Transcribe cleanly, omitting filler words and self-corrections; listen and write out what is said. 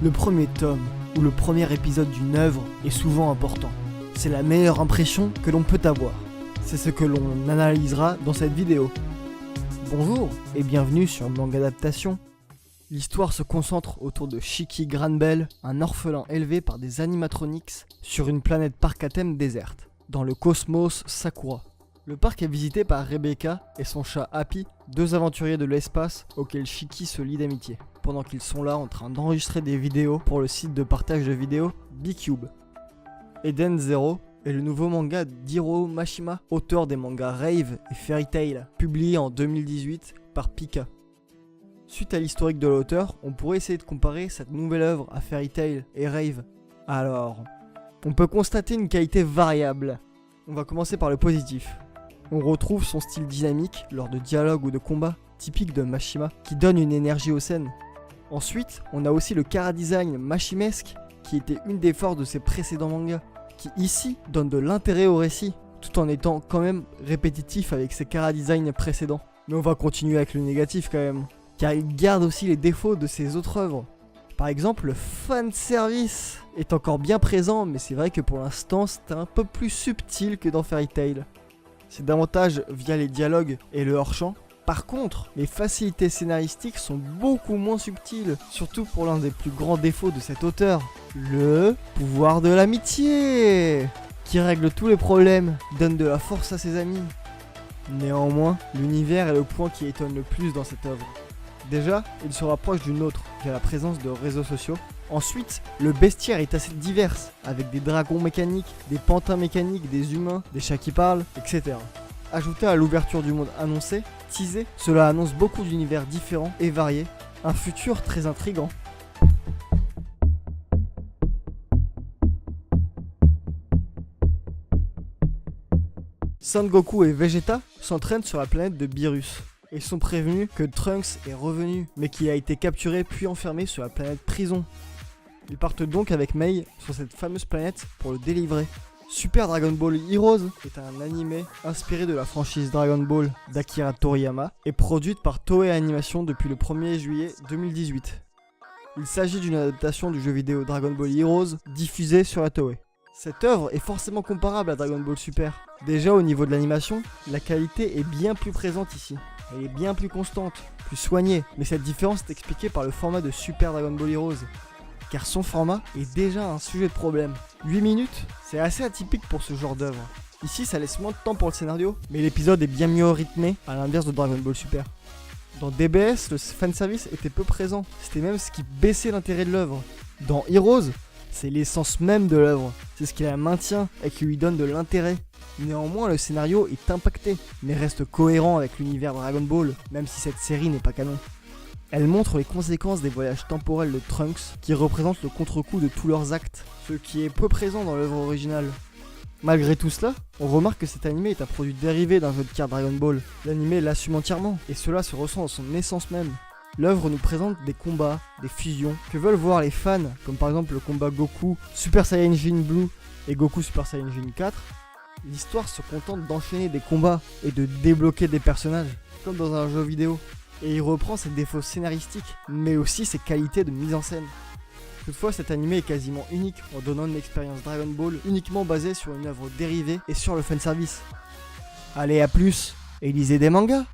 Le premier tome ou le premier épisode d'une œuvre est souvent important. C'est la meilleure impression que l'on peut avoir. C'est ce que l'on analysera dans cette vidéo. Bonjour et bienvenue sur Manga Adaptation. L'histoire se concentre autour de Shiki Granbell, un orphelin élevé par des animatronics sur une planète parc à thème déserte, dans le cosmos Sakura. Le parc est visité par Rebecca et son chat Happy, deux aventuriers de l'espace auxquels Shiki se lie d'amitié, pendant qu'ils sont là en train d'enregistrer des vidéos pour le site de partage de vidéos B-Cube. Eden Zero est le nouveau manga d'Hiro Mashima, auteur des mangas Rave et Fairy Tail, publié en 2018 par Pika. Suite à l'historique de l'auteur, on pourrait essayer de comparer cette nouvelle œuvre à Fairy Tail et Rave. Alors, on peut constater une qualité variable. On va commencer par le positif. On retrouve son style dynamique lors de dialogues ou de combats, typique de Mashima, qui donne une énergie aux scènes. Ensuite, on a aussi le chara-design mashimesque, qui était une des forces de ses précédents mangas, qui ici donne de l'intérêt au récit, tout en étant quand même répétitif avec ses chara-designs précédents. Mais on va continuer avec le négatif quand même, car il garde aussi les défauts de ses autres œuvres. Par exemple, le fanservice est encore bien présent, mais c'est vrai que pour l'instant c'est un peu plus subtil que dans Fairy Tail. C'est davantage via les dialogues et le hors-champ. Par contre, les facilités scénaristiques sont beaucoup moins subtiles, surtout pour l'un des plus grands défauts de cet auteur, le pouvoir de l'amitié, qui règle tous les problèmes, donne de la force à ses amis. Néanmoins, l'univers est le point qui étonne le plus dans cette œuvre. Déjà, il se rapproche d'une autre via la présence de réseaux sociaux. Ensuite, le bestiaire est assez divers, avec des dragons mécaniques, des pantins mécaniques, des humains, des chats qui parlent, etc. Ajouté à l'ouverture du monde annoncée, teasé, cela annonce beaucoup d'univers différents et variés, un futur très intriguant. Son Goku et Vegeta s'entraînent sur la planète de Beerus et sont prévenus que Trunks est revenu, mais qu'il a été capturé puis enfermé sur la planète prison. Ils partent donc avec Mei sur cette fameuse planète pour le délivrer. Super Dragon Ball Heroes est un animé inspiré de la franchise Dragon Ball d'Akira Toriyama et produite par Toei Animation depuis le 1er juillet 2018. Il s'agit d'une adaptation du jeu vidéo Dragon Ball Heroes diffusé sur la Toei. Cette œuvre est forcément comparable à Dragon Ball Super. Déjà au niveau de l'animation, la qualité est bien plus présente ici. Elle est bien plus constante, plus soignée, mais cette différence est expliquée par le format de Super Dragon Ball Heroes, car son format est déjà un sujet de problème. 8 minutes, c'est assez atypique pour ce genre d'œuvre. Ici ça laisse moins de temps pour le scénario, mais l'épisode est bien mieux rythmé, à l'inverse de Dragon Ball Super. Dans DBS, le fanservice était peu présent, c'était même ce qui baissait l'intérêt de l'œuvre. Dans Heroes, c'est l'essence même de l'œuvre, c'est ce qui la maintient et qui lui donne de l'intérêt. Néanmoins, le scénario est impacté, mais reste cohérent avec l'univers Dragon Ball, même si cette série n'est pas canon. Elle montre les conséquences des voyages temporels de Trunks, qui représentent le contre-coup de tous leurs actes, ce qui est peu présent dans l'œuvre originale. Malgré tout cela, on remarque que cet animé est un produit dérivé d'un jeu de cartes Dragon Ball. L'animé l'assume entièrement, et cela se ressent dans son essence même. L'œuvre nous présente des combats, des fusions, que veulent voir les fans, comme par exemple le combat Goku Super Saiyajin Blue et Goku Super Saiyajin 4. L'histoire se contente d'enchaîner des combats et de débloquer des personnages, comme dans un jeu vidéo. Et il reprend ses défauts scénaristiques, mais aussi ses qualités de mise en scène. Toutefois, cet animé est quasiment unique en donnant une expérience Dragon Ball uniquement basée sur une œuvre dérivée et sur le fanservice. Allez, à plus, et lisez des mangas!